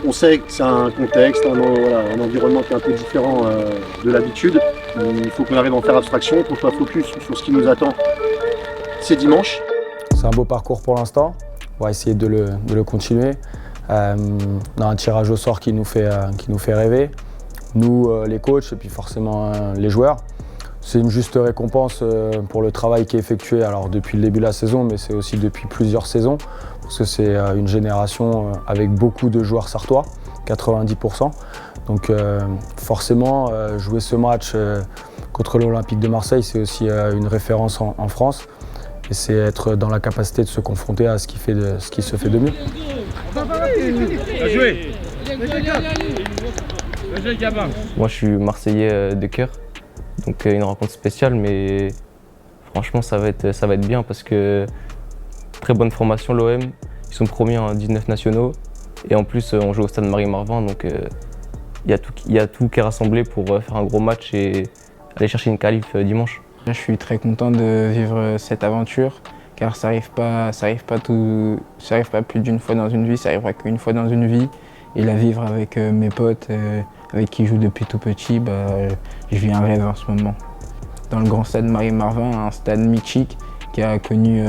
On sait que c'est un contexte, un environnement qui est un peu différent de l'habitude. Il faut qu'on arrive à en faire abstraction, qu'on soit focus sur ce qui nous attend. C'est dimanche. C'est un beau parcours pour l'instant. On va essayer de le continuer. On a un tirage au sort qui nous fait rêver. Nous, les coachs et puis forcément les joueurs. C'est une juste récompense pour le travail qui est effectué alors depuis le début de la saison, mais c'est aussi depuis plusieurs saisons, parce que c'est une génération avec beaucoup de joueurs sartois, 90%. Donc forcément, jouer ce match contre l'Olympique de Marseille, c'est aussi une référence en France. Et c'est être dans la capacité de se confronter à ce qui se fait de mieux. Bien joué. Moi je suis Marseillais de cœur, donc une rencontre spéciale, mais franchement ça va être bien parce que très bonne formation l'OM, ils sont premiers en 19 nationaux et en plus on joue au stade Marie-Marvin, donc il y a tout qui est rassemblé pour faire un gros match et aller chercher une qualif dimanche. Je suis très content de vivre cette aventure car ça arrive pas plus d'une fois dans une vie, ça arrivera qu'une fois dans une vie. Et la vivre avec mes potes, avec qui je joue depuis tout petit, je vis un rêve en ce moment. Dans le grand stade Marie-Marvin, un stade mythique qui a connu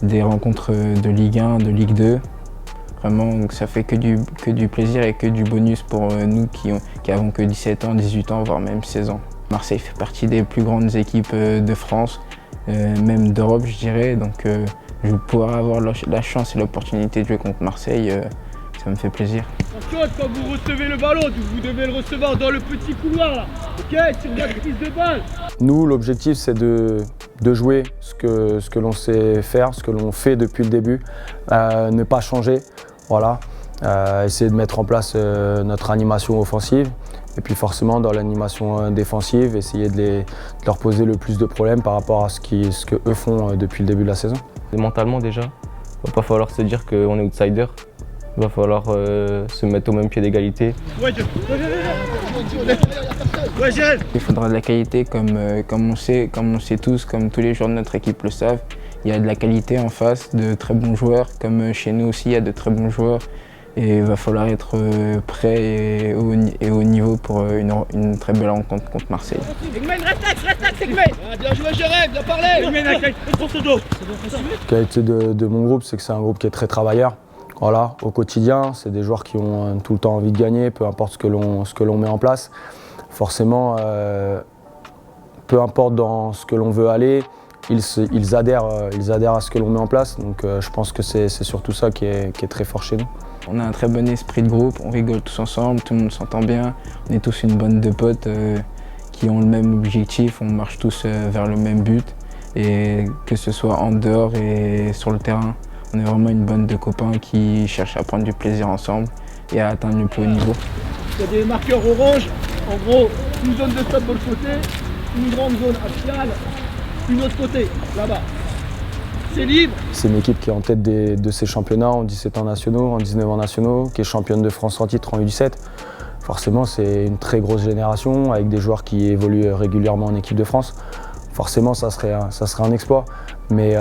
des rencontres de Ligue 1, de Ligue 2. Vraiment, donc ça fait que du plaisir et que du bonus pour nous qui avons que 17 ans, 18 ans, voire même 16 ans. Marseille fait partie des plus grandes équipes de France, même d'Europe je dirais. Donc je vais pouvoir avoir la chance et l'opportunité de jouer contre Marseille. Ça me fait plaisir. Attention, quand vous recevez le ballon, vous devez le recevoir dans le petit couloir là. Ok, sur votre prise de balle. Nous, l'objectif, c'est de jouer ce que l'on sait faire, ce que l'on fait depuis le début, ne pas changer, voilà. Essayer de mettre en place notre animation offensive et puis forcément dans l'animation défensive, essayer de leur poser le plus de problèmes par rapport à ce que eux font depuis le début de la saison. Et mentalement déjà, il va pas falloir se dire qu'on est outsider. Il va falloir se mettre au même pied d'égalité. Il faudra de la qualité comme on sait tous, comme tous les joueurs de notre équipe le savent. Il y a de la qualité en face, de très bons joueurs, comme chez nous aussi il y a de très bons joueurs. Et il va falloir être prêt et au niveau pour une très belle rencontre contre Marseille. Segmen, reste, Segmen. Bien joué Jérém, bien parlé. Segmen, sur ce dos. La qualité de mon groupe, c'est que c'est un groupe qui est très travailleur. Voilà, au quotidien, c'est des joueurs qui ont tout le temps envie de gagner, peu importe ce que l'on met en place. Forcément, peu importe dans ce que l'on veut aller, ils adhèrent à ce que l'on met en place. Donc je pense que c'est surtout ça qui est très fort chez nous. On a un très bon esprit de groupe, on rigole tous ensemble, tout le monde s'entend bien. On est tous une bande de potes qui ont le même objectif, on marche tous vers le même but. Et que ce soit en dehors et sur le terrain, on est vraiment une bande de copains qui cherchent à prendre du plaisir ensemble et à atteindre le plus haut niveau. Il y a des marqueurs orange, en gros, une zone de stop de l'autre côté, une grande zone axiale, une autre côté, là-bas. C'est libre. C'est une équipe qui est en tête de ces championnats en 17 ans nationaux, en 19 ans nationaux, qui est championne de France en titre en U17. Forcément, c'est une très grosse génération avec des joueurs qui évoluent régulièrement en équipe de France. Forcément, ça serait un exploit. Mais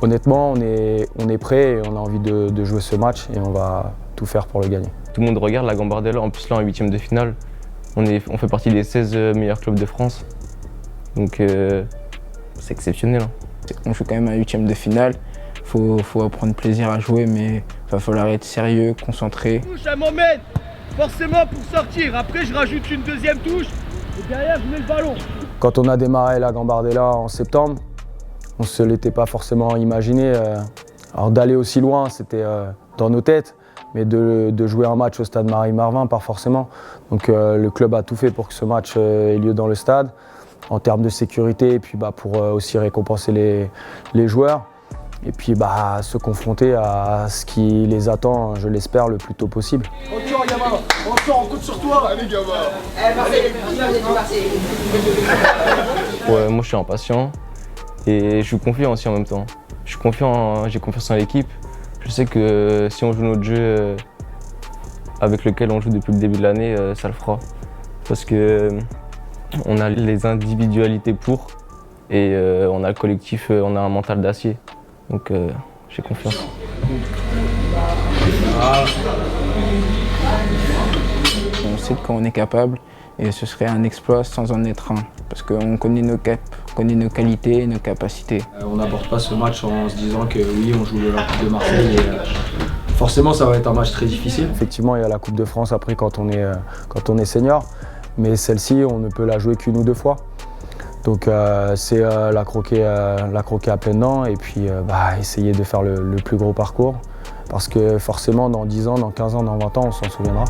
honnêtement, on est prêt et on a envie de jouer ce match et on va tout faire pour le gagner. Tout le monde regarde la Gambardella, en plus là en 8e de finale, on fait partie des 16 meilleurs clubs de France. Donc c'est exceptionnel. Hein. On joue quand même un 8e de finale, faut prendre plaisir à jouer, mais il va falloir être sérieux, concentré. Touche, elle m'emmène forcément pour sortir. Après, je rajoute une deuxième touche et derrière, je mets le ballon. Quand on a démarré la Gambardella en septembre, on ne se l'était pas forcément imaginé. Alors d'aller aussi loin, c'était dans nos têtes, mais de jouer un match au stade Marie-Marvin, pas forcément. Donc le club a tout fait pour que ce match ait lieu dans le stade, en termes de sécurité, et puis pour aussi récompenser les joueurs. Et puis se confronter à ce qui les attend, je l'espère, le plus tôt possible. Encore Yama, encore on compte sur toi. Allez Yama. Ouais, moi je suis impatient et je suis confiant aussi en même temps. J'ai confiance en l'équipe. Je sais que si on joue notre jeu avec lequel on joue depuis le début de l'année, ça le fera. Parce que on a les individualités pour et on a le collectif, on a un mental d'acier. Donc j'ai confiance. On sait de quoi on est capable et ce serait un exploit sans en être un. Parce qu'on connaît nos qualités et nos capacités. On n'aborde pas ce match en se disant que oui, on joue l'Olympique de Marseille et forcément ça va être un match très difficile. Effectivement, il y a la Coupe de France après quand on est senior, mais celle-ci, on ne peut la jouer qu'une ou deux fois. Donc c'est la croquer à pleines dents et puis essayer de faire le plus gros parcours. Parce que forcément, dans 10 ans, dans 15 ans, dans 20 ans, on s'en souviendra.